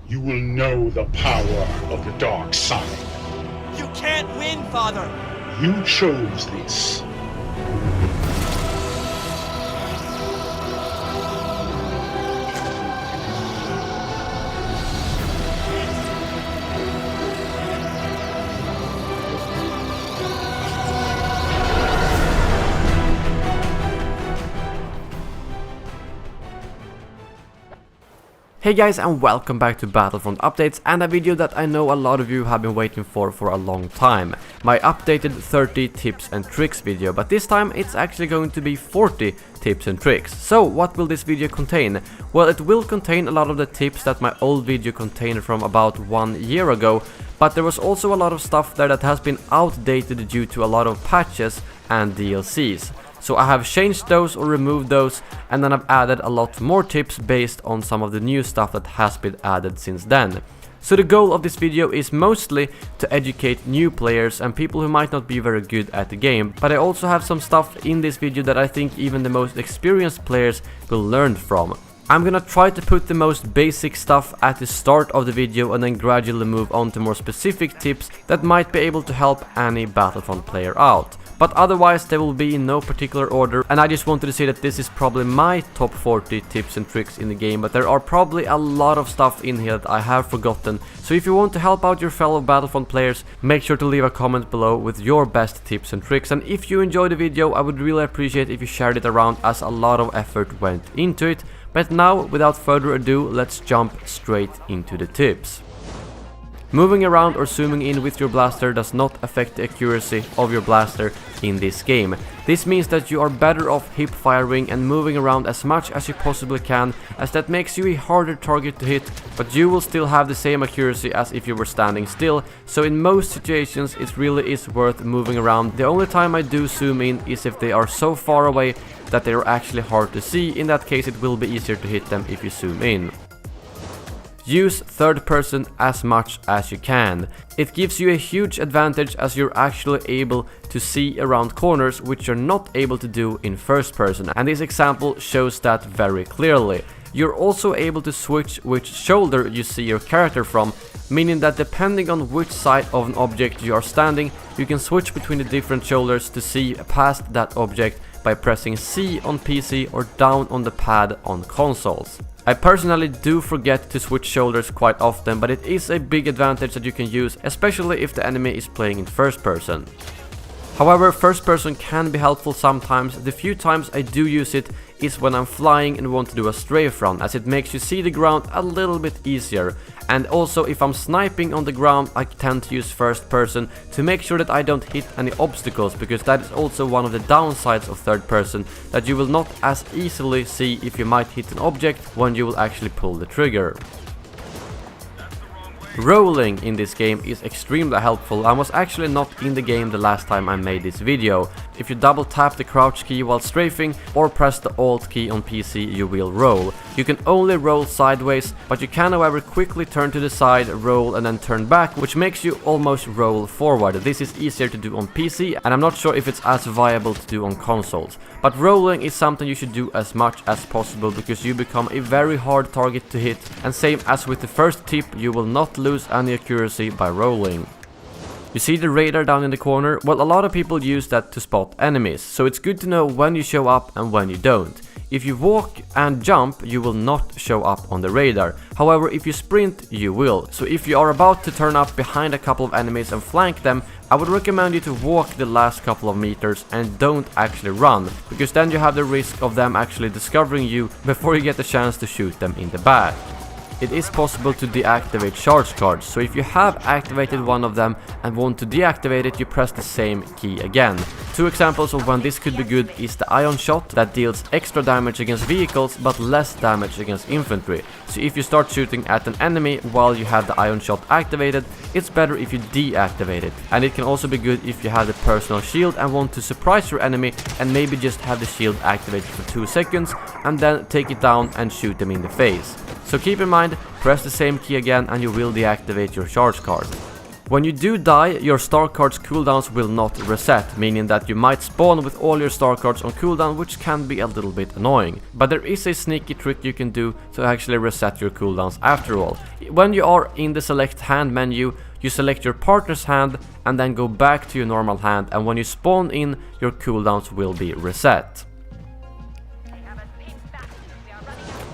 you will know the power of the dark side. You can't win, Father! You chose this. Hey guys, and welcome back to Battlefront Updates, and a video that I know a lot of you have been waiting for a long time. My updated 30 tips and tricks video, but this time it's actually going to be 40 tips and tricks. So what will this video contain? Well, it will contain a lot of the tips that my old video contained from about 1 year ago, but there was also a lot of stuff there that has been outdated due to a lot of patches and DLCs. So I have changed those or removed those, and then I've added a lot more tips based on some of the new stuff that has been added since then. So the goal of this video is mostly to educate new players and people who might not be very good at the game, but I also have some stuff in this video that I think even the most experienced players will learn from. I'm gonna try to put the most basic stuff at the start of the video and then gradually move on to more specific tips that might be able to help any Battlefront player out. But otherwise they will be in no particular order, and I just wanted to say that this is probably my top 40 tips and tricks in the game, but there are probably a lot of stuff in here that I have forgotten. So if you want to help out your fellow Battlefront players, make sure to leave a comment below with your best tips and tricks, and if you enjoyed the video I would really appreciate if you shared it around, as a lot of effort went into it. But now, without further ado, let's jump straight into the tips. Moving around or zooming in with your blaster does not affect the accuracy of your blaster in this game. This means that you are better off hip firing and moving around as much as you possibly can, as that makes you a harder target to hit, but you will still have the same accuracy as if you were standing still, so in most situations it really is worth moving around. The only time I do zoom in is if they are so far away that they are actually hard to see. In that case it will be easier to hit them if you zoom in. Use third person as much as you can. It gives you a huge advantage as you're actually able to see around corners, which you're not able to do in first person, and this example shows that very clearly. You're also able to switch which shoulder you see your character from, meaning that depending on which side of an object you are standing, you can switch between the different shoulders to see past that object by pressing C on PC or down on the pad on consoles. I personally do forget to switch shoulders quite often, but it is a big advantage that you can use, especially if the enemy is playing in first person. However, first person can be helpful sometimes. The few times I do use it is when I'm flying and want to do a strafe run, as it makes you see the ground a little bit easier. And also if I'm sniping on the ground, I tend to use first person to make sure that I don't hit any obstacles, because that is also one of the downsides of third person, that you will not as easily see if you might hit an object when you will actually pull the trigger. Rolling in this game is extremely helpful. I was actually not in the game the last time I made this video. If you double tap the crouch key while strafing or press the alt key on PC, you will roll. You can only roll sideways, but you can however quickly turn to the side, roll and then turn back, which makes you almost roll forward. This is easier to do on PC, and I'm not sure if it's as viable to do on consoles. But rolling is something you should do as much as possible, because you become a very hard target to hit, and same as with the first tip, you will not lose any accuracy by rolling. You see the radar down in the corner? Well, a lot of people use that to spot enemies, so it's good to know when you show up and when you don't. If you walk and jump, you will not show up on the radar. However, if you sprint, you will. So if you are about to turn up behind a couple of enemies and flank them, I would recommend you to walk the last couple of meters and don't actually run, because then you have the risk of them actually discovering you before you get the chance to shoot them in the back. It is possible to deactivate charge cards, so if you have activated one of them and want to deactivate it, you press the same key again. Two examples of when this could be good is the ion shot, that deals extra damage against vehicles but less damage against infantry. So if you start shooting at an enemy while you have the ion shot activated, it's better if you deactivate it. And it can also be good if you have the personal shield and want to surprise your enemy and maybe just have the shield activated for 2 seconds and then take it down and shoot them in the face. So keep in mind, press the same key again and you will deactivate your charge card. When you do die, your star cards cooldowns will not reset, meaning that you might spawn with all your star cards on cooldown, which can be a little bit annoying. But there is a sneaky trick you can do to actually reset your cooldowns after all. When you are in the select hand menu, you select your partner's hand and then go back to your normal hand, and when you spawn in, your cooldowns will be reset.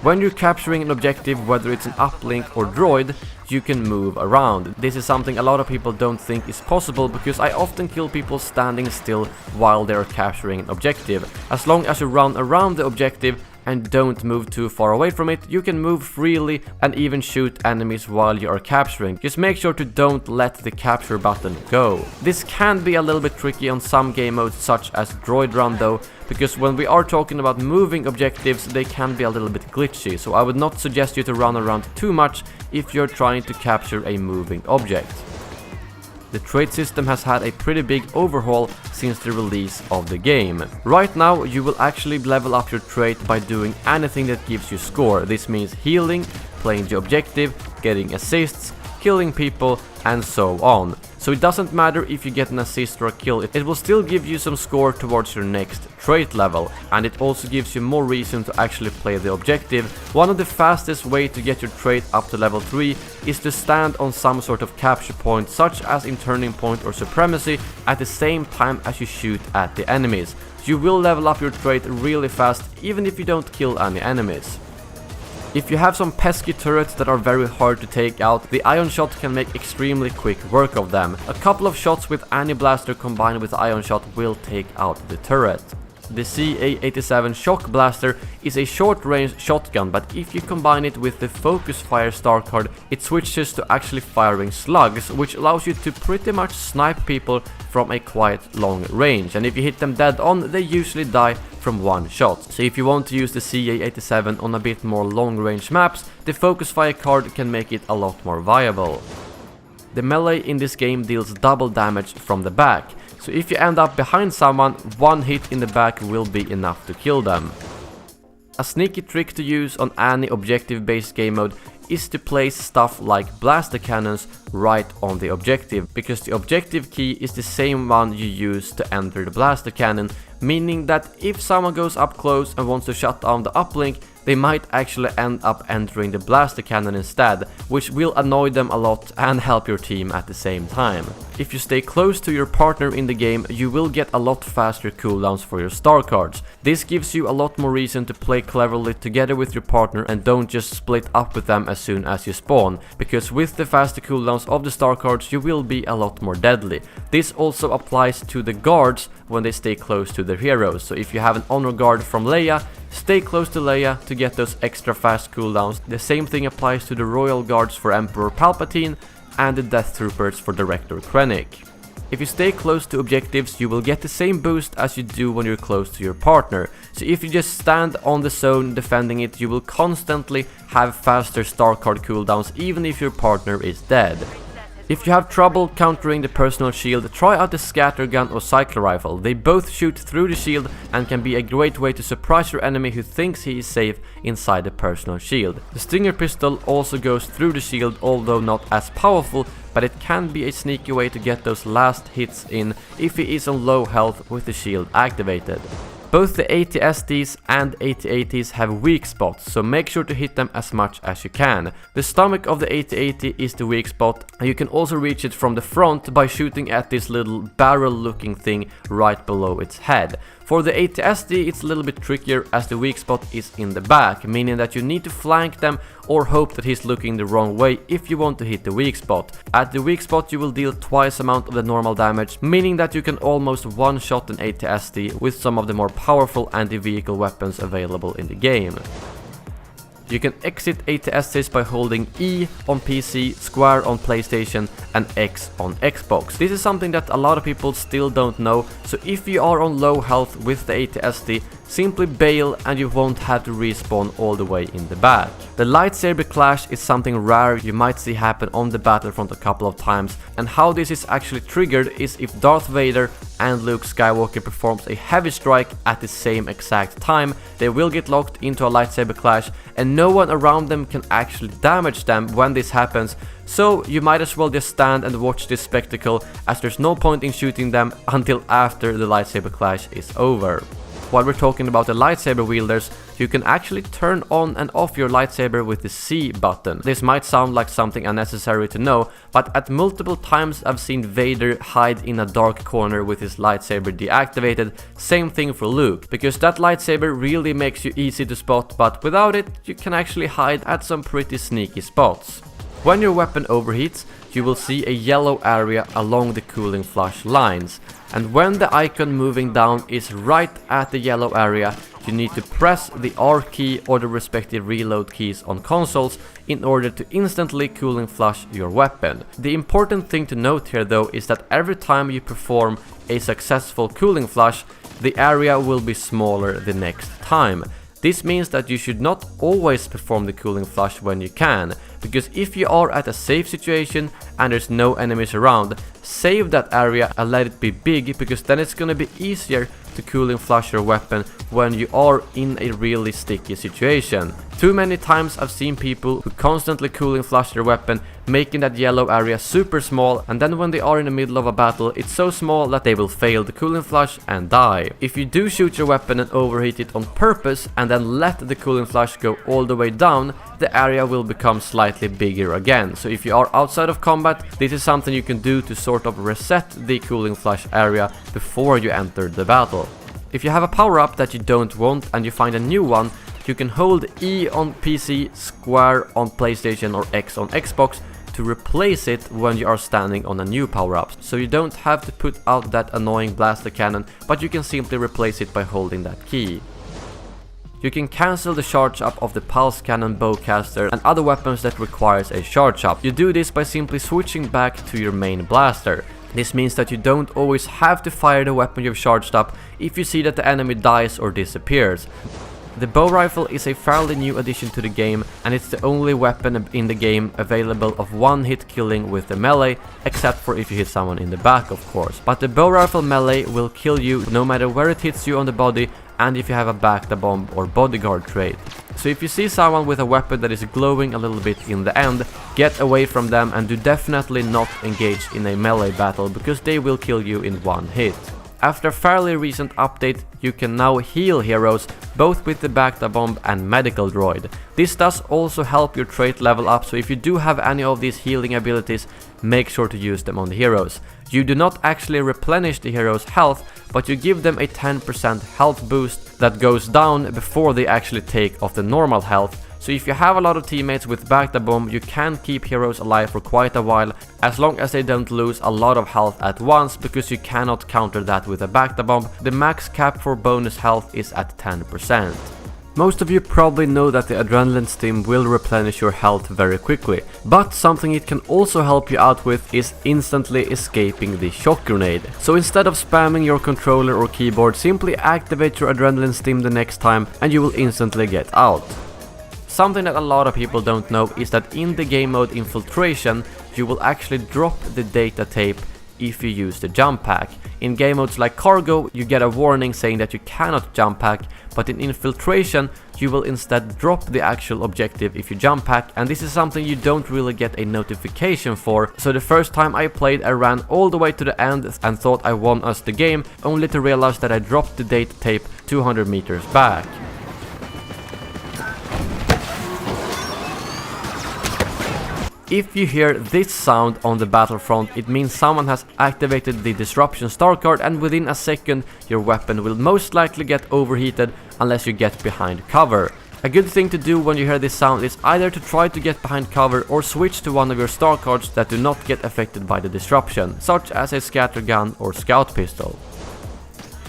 When you're capturing an objective, whether it's an uplink or droid, you can move around. This is something a lot of people don't think is possible, because I often kill people standing still while they're capturing an objective. As long as you run around the objective and don't move too far away from it, you can move freely and even shoot enemies while you are capturing. Just make sure to don't let the capture button go. This can be a little bit tricky on some game modes such as Droid Run though, because when we are talking about moving objectives, they can be a little bit glitchy, so I would not suggest you to run around too much if you're trying to capture a moving object. The trade system has had a pretty big overhaul since the release of the game. Right now, you will actually level up your trait by doing anything that gives you score. This means healing, playing the objective, getting assists, killing people, and so on. So it doesn't matter if you get an assist or a kill, it will still give you some score towards your next trait level, and it also gives you more reason to actually play the objective. One of the fastest way to get your trait up to level 3 is to stand on some sort of capture point, such as in turning point or supremacy, at the same time as you shoot at the enemies. You will level up your trait really fast even if you don't kill any enemies. If you have some pesky turrets that are very hard to take out, the Ion Shot can make extremely quick work of them. A couple of shots with any blaster combined with Ion Shot will take out the turret. The CA-87 Shock Blaster is a short-range shotgun, but if you combine it with the Focus Fire star card, it switches to actually firing slugs, which allows you to pretty much snipe people from a quite long range, and if you hit them dead on, they usually die from one shot. So if you want to use the CA-87 on a bit more long-range maps, the Focus Fire card can make it a lot more viable. The melee in this game deals double damage from the back, so if you end up behind someone, one hit in the back will be enough to kill them. A sneaky trick to use on any objective-based game mode is to place stuff like blaster cannons right on the objective, because the objective key is the same one you use to enter the blaster cannon, meaning that if someone goes up close and wants to shut down the uplink, they might actually end up entering the blaster cannon instead, which will annoy them a lot and help your team at the same time. If you stay close to your partner in the game, you will get a lot faster cooldowns for your star cards. This gives you a lot more reason to play cleverly together with your partner and don't just split up with them as soon as you spawn, because with the faster cooldowns of the star cards, you will be a lot more deadly. This also applies to the guards when they stay close to their heroes. So if you have an honor guard from Leia, stay close to Leia to get those extra fast cooldowns. The same thing applies to the royal guards for Emperor Palpatine and the Death Troopers for Director Krennic. If you stay close to objectives, you will get the same boost as you do when you're close to your partner. So if you just stand on the zone defending it, you will constantly have faster star card cooldowns even if your partner is dead. If you have trouble countering the personal shield, try out the scatter gun or cycler rifle. They both shoot through the shield and can be a great way to surprise your enemy who thinks he is safe inside the personal shield. The Stinger pistol also goes through the shield, although not as powerful, but it can be a sneaky way to get those last hits in if he is on low health with the shield activated. Both the AT-STs and AT-ATs have weak spots, so make sure to hit them as much as you can. The stomach of the AT-AT is the weak spot, and you can also reach it from the front by shooting at this little barrel-looking thing right below its head. For the AT-ST, it's a little bit trickier as the weak spot is in the back, meaning that you need to flank them or hope that he's looking the wrong way if you want to hit the weak spot. At the weak spot you will deal twice amount of the normal damage, meaning that you can almost one-shot an AT-ST with some of the more powerful anti-vehicle weapons available in the game. You can exit AT-STs by holding E on PC, square on PlayStation and X on Xbox. This is something that a lot of people still don't know, so if you are on low health with the AT-ST, simply bail and you won't have to respawn all the way in the back. The lightsaber clash is something rare you might see happen on the Battlefront a couple of times, and how this is actually triggered is if Darth Vader and Luke Skywalker performs a heavy strike at the same exact time, they will get locked into a lightsaber clash and no one around them can actually damage them when this happens, so you might as well just stand and watch this spectacle, as there's no point in shooting them until after the lightsaber clash is over. While we're talking about the lightsaber wielders, you can actually turn on and off your lightsaber with the C button. This might sound like something unnecessary to know, but at multiple times I've seen Vader hide in a dark corner with his lightsaber deactivated, same thing for Luke, because that lightsaber really makes you easy to spot, but without it you can actually hide at some pretty sneaky spots. When your weapon overheats, you will see a yellow area along the cooling flush lines, and when the icon moving down is right at the yellow area, you need to press the R key or the respective reload keys on consoles in order to instantly cooling flush your weapon. The important thing to note here though is that every time you perform a successful cooling flush, the area will be smaller the next time. This means that you should not always perform the cooling flush when you can, because if you are at a safe situation and there's no enemies around, save that area and let it be big, because then it's gonna be easier to cooling flush your weapon when you are in a really sticky situation. Too many times I've seen people who constantly cooling flush their weapon, making that yellow area super small, and then when they are in the middle of a battle, it's so small that they will fail the cooling flush and die. If you do shoot your weapon and overheat it on purpose and then let the cooling flush go all the way down, the area will become slightly bigger again. So if you are outside of combat, this is something you can do to sort of reset the cooling flush area before you enter the battle. If you have a power-up that you don't want and you find a new one, you can hold E on PC, square on PlayStation or X on Xbox to replace it when you are standing on a new power-up. So you don't have to put out that annoying blaster cannon, but you can simply replace it by holding that key. You can cancel the charge up of the pulse cannon, bowcaster and other weapons that requires a charge up. You do this by simply switching back to your main blaster. This means that you don't always have to fire the weapon you've charged up if you see that the enemy dies or disappears. The bow rifle is a fairly new addition to the game, and it's the only weapon in the game available of one hit killing with the melee, except for if you hit someone in the back of course. But the bow rifle melee will kill you no matter where it hits you on the body, and if you have a back the bomb or bodyguard trait. So if you see someone with a weapon that is glowing a little bit in the end, get away from them and do definitely not engage in a melee battle, because they will kill you in one hit. After a fairly recent update, you can now heal heroes both with the Bacta Bomb and Medical Droid. This does also help your trait level up, so if you do have any of these healing abilities, make sure to use them on the heroes. You do not actually replenish the heroes' health, but you give them a 10% health boost that goes down before they actually take off the normal health. So if you have a lot of teammates with Bacta Bomb, you can keep heroes alive for quite a while, as long as they don't lose a lot of health at once, because you cannot counter that with a Bacta Bomb. The max cap for bonus health is at 10%. Most of you probably know that the adrenaline stim will replenish your health very quickly, but something it can also help you out with is instantly escaping the shock grenade. So instead of spamming your controller or keyboard, simply activate your adrenaline stim the next time and you will instantly get out. Something that a lot of people don't know is that in the game mode Infiltration, you will actually drop the data tape if you use the jump pack. In game modes like Cargo, you get a warning saying that you cannot jump pack, but in Infiltration, you will instead drop the actual objective if you jump pack, and this is something you don't really get a notification for. So the first time I played, I ran all the way to the end and thought I won us the game, only to realize that I dropped the data tape 200 meters back. If you hear this sound on the Battlefront, it means someone has activated the disruption star card, and within a second your weapon will most likely get overheated unless you get behind cover. A good thing to do when you hear this sound is either to try to get behind cover or switch to one of your star cards that do not get affected by the disruption, such as a scatter gun or scout pistol.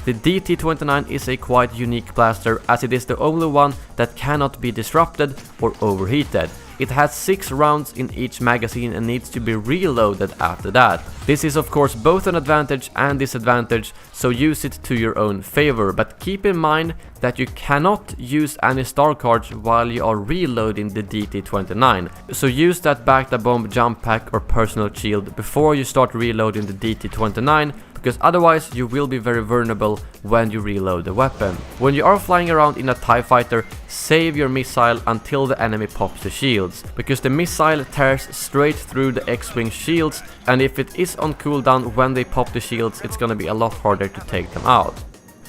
The DT-29 is a quite unique blaster, as it is the only one that cannot be disrupted or overheated. It has 6 rounds in each magazine and needs to be reloaded after that. This is of course both an advantage and disadvantage, so use it to your own favor, but keep in mind that you cannot use any star cards while you are reloading the DT-29. So use that Bacta Bomb, jump pack or personal shield before you start reloading the DT-29, because otherwise you will be very vulnerable when you reload the weapon. When you are flying around in a TIE fighter, save your missile until the enemy pops the shields, because the missile tears straight through the X-Wing shields, and if it is on cooldown when they pop the shields, it's gonna be a lot harder to take them out.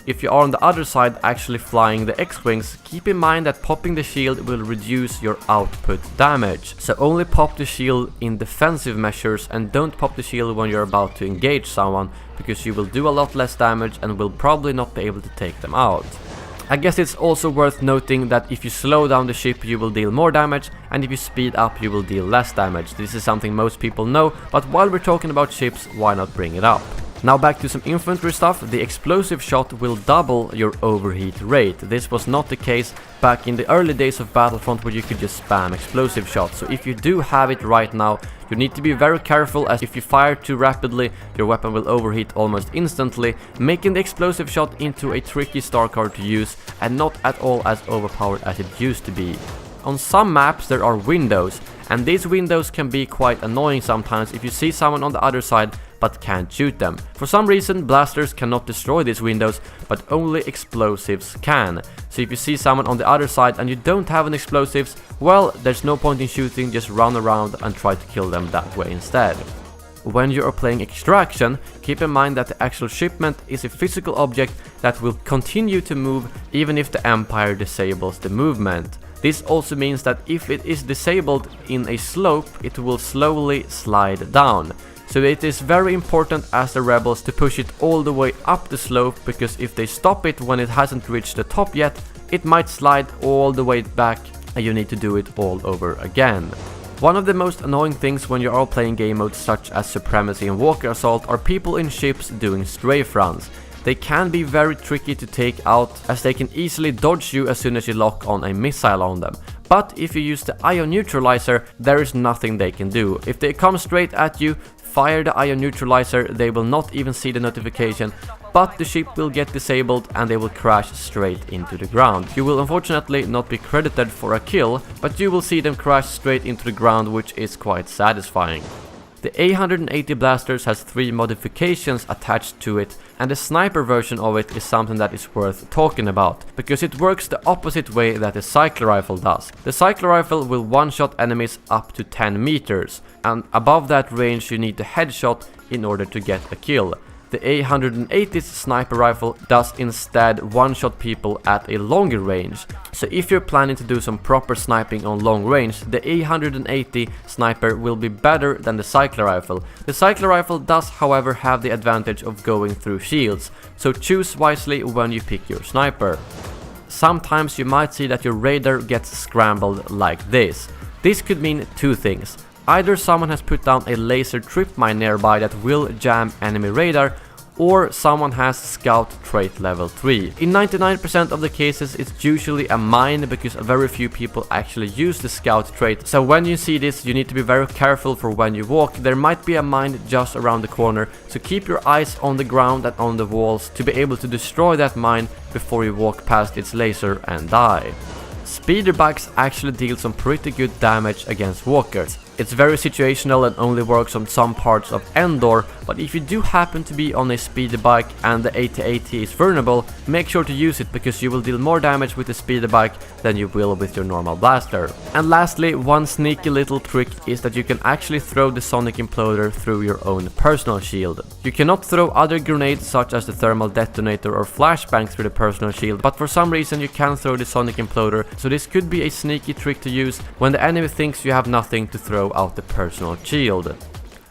If you are on the other side actually flying the X-Wings, keep in mind that popping the shield will reduce your output damage. So only pop the shield in defensive measures and don't pop the shield when you're about to engage someone, because you will do a lot less damage and will probably not be able to take them out. I guess it's also worth noting that if you slow down the ship you will deal more damage, and if you speed up you will deal less damage. This is something most people know, but while we're talking about ships, why not bring it up? Now back to some infantry stuff. The explosive shot will double your overheat rate. This was not the case back in the early days of Battlefront, where you could just spam explosive shots. So if you do have it right now, you need to be very careful, as if you fire too rapidly, your weapon will overheat almost instantly, making the explosive shot into a tricky star card to use and not at all as overpowered as it used to be. On some maps there are windows, and these windows can be quite annoying sometimes if you see someone on the other side but can't shoot them. For some reason blasters cannot destroy these windows, but only explosives can. So if you see someone on the other side and you don't have any explosives, well, there's no point in shooting, just run around and try to kill them that way instead. When you are playing Extraction, keep in mind that the actual shipment is a physical object that will continue to move even if the Empire disables the movement. This also means that if it is disabled in a slope, it will slowly slide down. So it is very important as the rebels to push it all the way up the slope, because if they stop it when it hasn't reached the top yet, it might slide all the way back and you need to do it all over again. One of the most annoying things when you are playing game modes such as Supremacy and Walker Assault are people in ships doing strafe runs. They can be very tricky to take out, as they can easily dodge you as soon as you lock on a missile on them. But if you use the ion neutralizer, there is nothing they can do. If they come straight at you, fire the ion neutralizer, they will not even see the notification, but the ship will get disabled and they will crash straight into the ground. You will unfortunately not be credited for a kill, but you will see them crash straight into the ground, which is quite satisfying. The A180 blasters has 3 modifications attached to it, and the sniper version of it is something that is worth talking about, because it works the opposite way that the cycler rifle does. The cycler rifle will one-shot enemies up to 10 meters, and above that range you need the headshot in order to get a kill. The A180's sniper rifle does instead one-shot people at a longer range. So if you're planning to do some proper sniping on long range, the A180 sniper will be better than the cycler rifle. The cycler rifle does, however, have the advantage of going through shields, so choose wisely when you pick your sniper. Sometimes you might see that your radar gets scrambled like this. This could mean 2 things. Either someone has put down a laser trip mine nearby that will jam enemy radar, or someone has scout trait level 3. In 99% of the cases it's usually a mine, because very few people actually use the scout trait. So when you see this, you need to be very careful for when you walk. There might be a mine just around the corner, so keep your eyes on the ground and on the walls to be able to destroy that mine before you walk past its laser and die. Speeder bikes actually deal some pretty good damage against walkers. It's very situational and only works on some parts of Endor, but if you do happen to be on a speeder bike and the AT-AT is vulnerable, make sure to use it, because you will deal more damage with the speeder bike than you will with your normal blaster. And lastly, one sneaky little trick is that you can actually throw the sonic imploder through your own personal shield. You cannot throw other grenades such as the thermal detonator or flashbang through the personal shield, but for some reason you can throw the sonic imploder, so this could be a sneaky trick to use when the enemy thinks you have nothing to throw out the personal shield.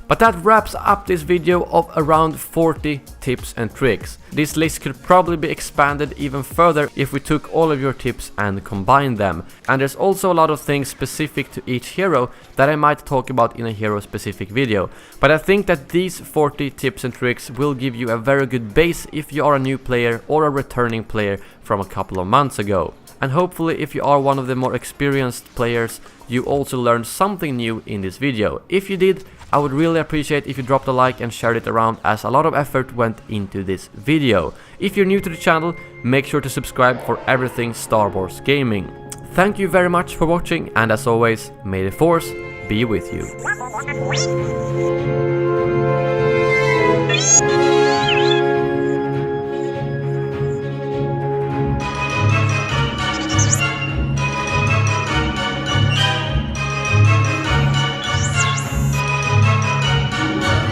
But that wraps up this video of around 40 tips and tricks. This list could probably be expanded even further if we took all of your tips and combined them. And there's also a lot of things specific to each hero that I might talk about in a hero specific video. But I think that these 40 tips and tricks will give you a very good base if you are a new player or a returning player from a couple of months ago. And hopefully if you are one of the more experienced players, you also learned something new in this video. If you did, I would really appreciate if you dropped a like and shared it around, as a lot of effort went into this video. If you're new to the channel, make sure to subscribe for everything Star Wars gaming. Thank you very much for watching, and as always, may the Force be with you.